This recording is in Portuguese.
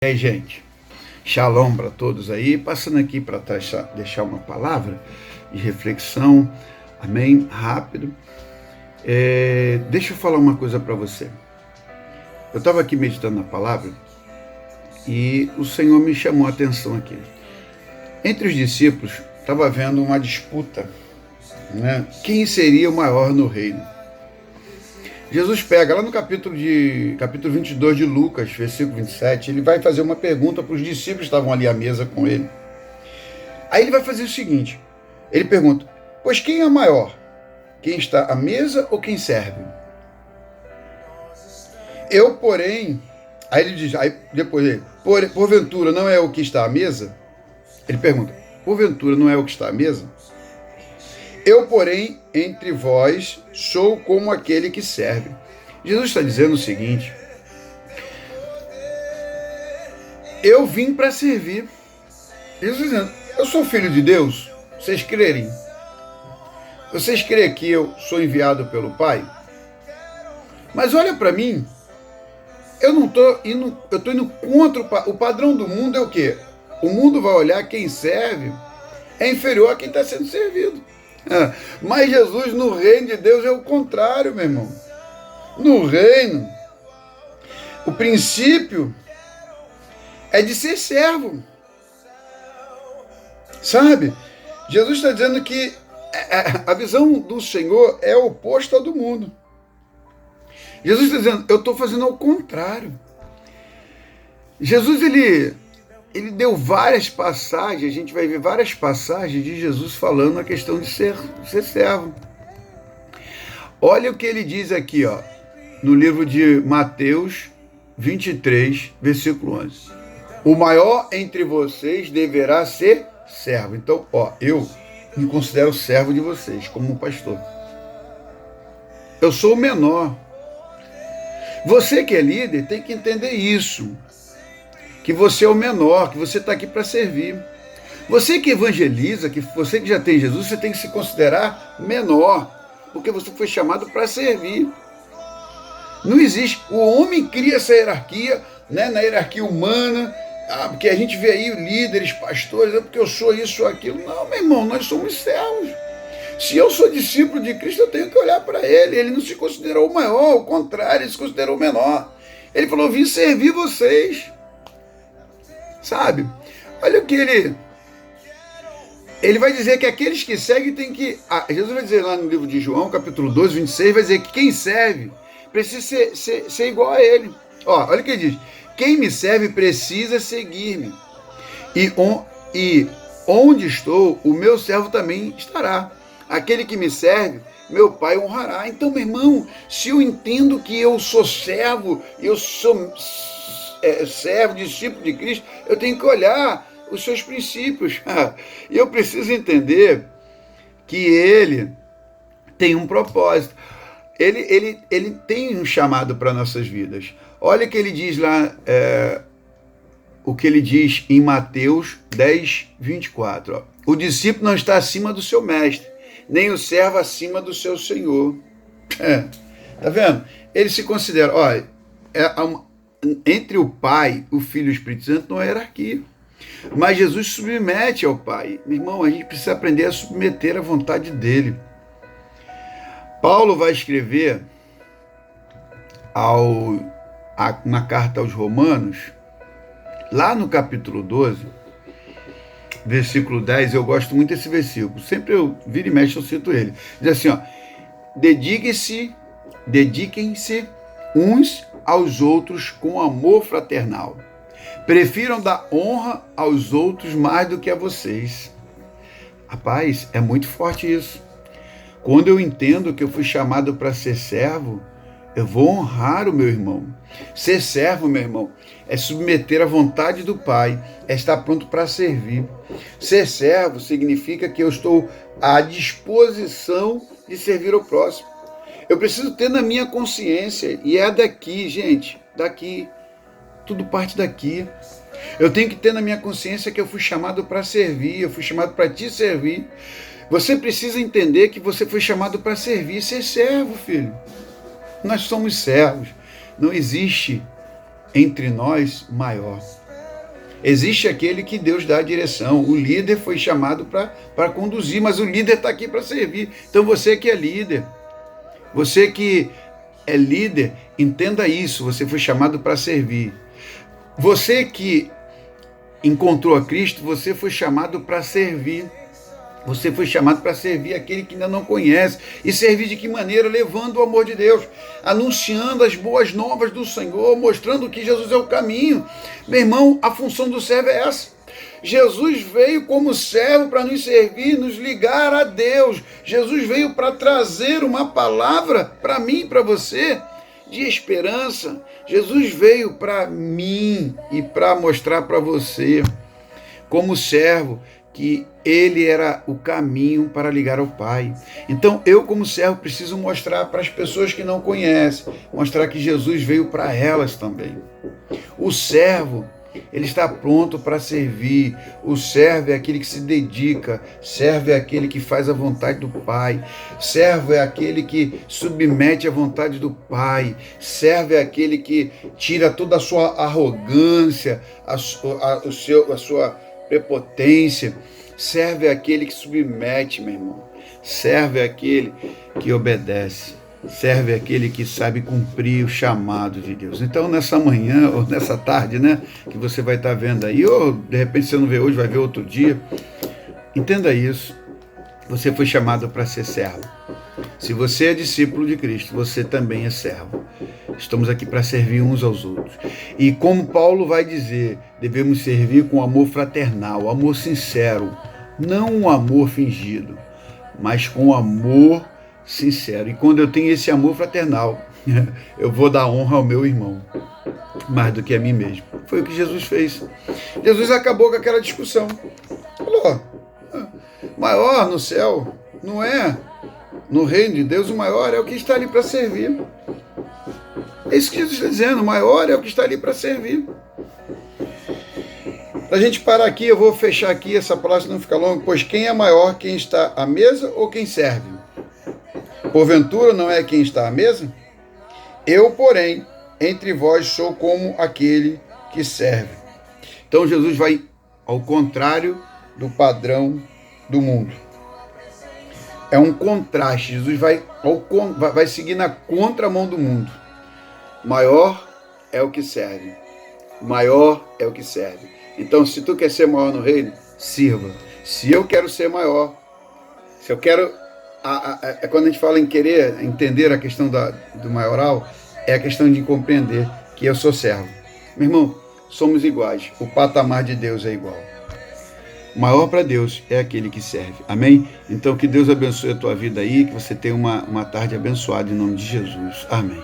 E aí, gente, shalom para todos aí, passando aqui para deixar uma palavra de reflexão, amém, rápido. Deixa eu falar uma coisa para você. Eu estava aqui meditando na palavra e o Senhor me chamou a atenção aqui. Entre os discípulos estava havendo uma disputa, né? Quem seria o maior no reino? Jesus pega lá no capítulo 22 de Lucas, versículo 27, ele vai fazer uma pergunta para os discípulos que estavam ali à mesa com ele. Aí ele vai fazer o seguinte, ele pergunta, pois quem é maior? Quem está à mesa ou quem serve? Eu, porém, aí ele diz, aí depois ele, porventura não é o que está à mesa? Ele pergunta, porventura não é o que está à mesa? Eu, porém, entre vós, sou como aquele que serve. Jesus está dizendo o seguinte, eu vim para servir. Jesus está dizendo, eu sou filho de Deus, vocês crerem? Vocês creem que eu sou enviado pelo Pai? Mas olha para mim, eu estou indo contra o padrão do mundo é o quê? O mundo vai olhar quem serve é inferior a quem está sendo servido. Mas Jesus, no reino de Deus, é o contrário, meu irmão. No reino, o princípio é de ser servo. Sabe? Jesus está dizendo que a visão do Senhor é oposta à do mundo. Jesus está dizendo, eu estou fazendo ao contrário. Jesus, ele deu várias passagens, a gente vai ver várias passagens de Jesus falando a questão de ser servo. Olha o que ele diz aqui, ó, no livro de Mateus 23, versículo 11. O maior entre vocês deverá ser servo. Então, ó, eu me considero servo de vocês, como um pastor. Eu sou o menor. Você que é líder tem que entender isso. Que você é o menor, que você está aqui para servir. Você que evangeliza, que você que já tem Jesus, você tem que se considerar menor, porque você foi chamado para servir. Não existe. O homem cria essa hierarquia, né, na hierarquia humana, porque a gente vê aí líderes, pastores, porque eu sou isso ou aquilo. Não, meu irmão, nós somos servos. Se eu sou discípulo de Cristo, eu tenho que olhar para ele. Ele não se considerou o maior, ao contrário, ele se considerou o menor. Ele falou, eu vim servir vocês. Sabe? Olha o que ele vai dizer que aqueles que seguem tem que... Jesus vai dizer lá no livro de João, capítulo 12, 26, vai dizer que quem serve precisa ser igual a ele. Ó, olha o que ele diz. Quem me serve precisa seguir-me. E onde estou, o meu servo também estará. Aquele que me serve, meu Pai honrará. Então, meu irmão, se eu entendo que eu sou servo, eu sou... servo, discípulo de Cristo, eu tenho que olhar os seus princípios. E eu preciso entender que ele tem um propósito. Ele tem um chamado para nossas vidas. Olha o que ele diz lá, o que ele diz em Mateus 10, 24. Ó. O discípulo não está acima do seu mestre, nem o servo acima do seu senhor. Tá vendo? Ele se considera, olha, entre o Pai, o Filho e o Espírito Santo não há hierarquia. Mas Jesus submete ao Pai. Meu irmão, a gente precisa aprender a submeter à vontade dele. Paulo vai escrever uma carta aos Romanos, lá no capítulo 12, versículo 10, eu gosto muito desse versículo. Sempre eu viro e mexo, eu cito ele. Diz assim, ó, dediquem-se uns aos outros com amor fraternal. Prefiram dar honra aos outros mais do que a vocês. Rapaz, é muito forte isso. Quando eu entendo que eu fui chamado para ser servo, eu vou honrar o meu irmão. Ser servo, meu irmão, é submeter à vontade do Pai, é estar pronto para servir. Ser servo significa que eu estou à disposição de servir ao próximo. Eu preciso ter na minha consciência, e é daqui, gente, daqui, tudo parte daqui. Eu tenho que ter na minha consciência que eu fui chamado para servir, eu fui chamado para te servir. Você precisa entender que você foi chamado para servir, ser servo, filho. Nós somos servos. Não existe entre nós maior. Existe aquele que Deus dá a direção. O líder foi chamado para conduzir, mas o líder está aqui para servir. Então você que é líder, você que é líder, entenda isso, você foi chamado para servir. Você que encontrou a Cristo, você foi chamado para servir. Você foi chamado para servir aquele que ainda não conhece. E servir de que maneira? Levando o amor de Deus, anunciando as boas novas do Senhor, mostrando que Jesus é o caminho. Meu irmão, a função do servo é essa. Jesus veio como servo para nos servir, nos ligar a Deus. Jesus veio para trazer uma palavra para mim e para você de esperança. Jesus veio para mim e para mostrar para você, como servo, que ele era o caminho para ligar ao Pai. Então eu, como servo, preciso mostrar para as pessoas que não conhecem, mostrar que Jesus veio para elas também. O servo, ele está pronto para servir. O servo é aquele que se dedica, servo é aquele que faz a vontade do Pai, servo é aquele que submete à vontade do Pai, servo é aquele que tira toda a sua arrogância, a sua prepotência. Servo é aquele que submete, meu irmão. Servo é aquele que obedece. Servo é aquele que sabe cumprir o chamado de Deus. Então, nessa manhã, ou nessa tarde, né, que você vai estar vendo aí, ou de repente você não vê hoje, vai ver outro dia, entenda isso. Você foi chamado para ser servo. Se você é discípulo de Cristo, você também é servo. Estamos aqui para servir uns aos outros. E como Paulo vai dizer, devemos servir com amor fraternal, amor sincero, não um amor fingido, mas com amor sincero. E quando eu tenho esse amor fraternal, eu vou dar honra ao meu irmão, mais do que a mim mesmo. Foi o que Jesus fez. Jesus acabou com aquela discussão. Falou, maior no céu não é no reino de Deus, o maior é o que está ali para servir. É isso que Jesus está dizendo, o maior é o que está ali para servir. Para a gente parar aqui, eu vou fechar aqui essa palavra, senão fica longa. Pois quem é maior, quem está à mesa ou quem serve? Porventura não é quem está à mesa? Eu, porém, entre vós sou como aquele que serve. Então Jesus vai ao contrário do padrão do mundo. É um contraste. Jesus vai seguir na contramão do mundo. Maior é o que serve. Maior é o que serve. Então, se tu quer ser maior no reino, sirva. Se eu quero ser maior, se eu quero... quando a gente fala em querer entender a questão do maioral, é a questão de compreender que eu sou servo. Meu irmão, somos iguais. O patamar de Deus é igual. O maior para Deus é aquele que serve. Amém? Então, que Deus abençoe a tua vida aí, que você tenha uma tarde abençoada em nome de Jesus. Amém.